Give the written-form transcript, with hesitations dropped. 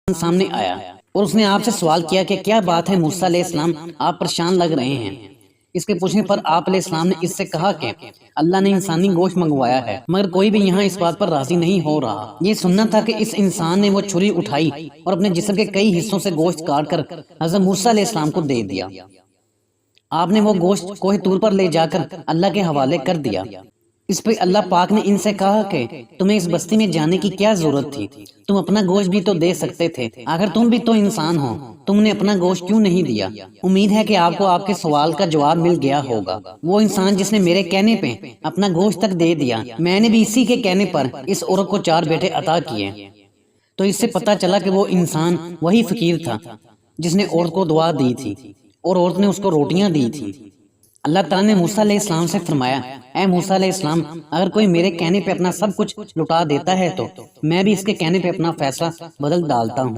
سامنے آیا اور اس نے آپ سے سوال کیا کہ کیا بات ہے موسیٰ علیہ السلام، آپ پریشان لگ رہے ہیں۔ اس کے پوچھنے پر آپ علیہ السلام نے اس سے کہا کہ اللہ نے انسانی گوشت منگوایا ہے، مگر کوئی بھی یہاں اس بات پر راضی نہیں ہو رہا۔ یہ سننا تھا کہ اس انسان نے وہ چھری اٹھائی اور اپنے جسم کے کئی حصوں سے گوشت کاٹ کر حضرت موسیٰ علیہ السلام کو دے دیا۔ آپ نے وہ گوشت کوہ طور پر لے جا کر اللہ کے حوالے کر دیا۔ اس پہ اللہ پاک نے ان سے کہا کہ تمہیں اس بستی میں جانے کی کیا ضرورت تھی، تم اپنا گوشت بھی تو دے سکتے تھے، اگر تم بھی تو انسان ہو، تم نے اپنا گوشت کیوں نہیں دیا؟ امید ہے کہ آپ کو آپ کے سوال کا جواب مل گیا ہوگا۔ وہ انسان جس نے میرے کہنے پہ اپنا گوشت تک دے دیا، میں نے بھی اسی کے کہنے پر اس عورت کو 4 بیٹے عطا کیے۔ تو اس سے پتہ چلا کہ وہ انسان وہی فقیر تھا جس نے عورت کو دعا دی تھی اور عورت نے اس کو روٹیاں دی تھی۔ اللہ تعالیٰ نے موسیٰ علیہ السلام سے فرمایا، اے موسیٰ علیہ السلام، اگر کوئی میرے کہنے پہ اپنا سب کچھ لٹا دیتا ہے تو میں بھی اس کے کہنے پہ اپنا فیصلہ بدل ڈالتا ہوں۔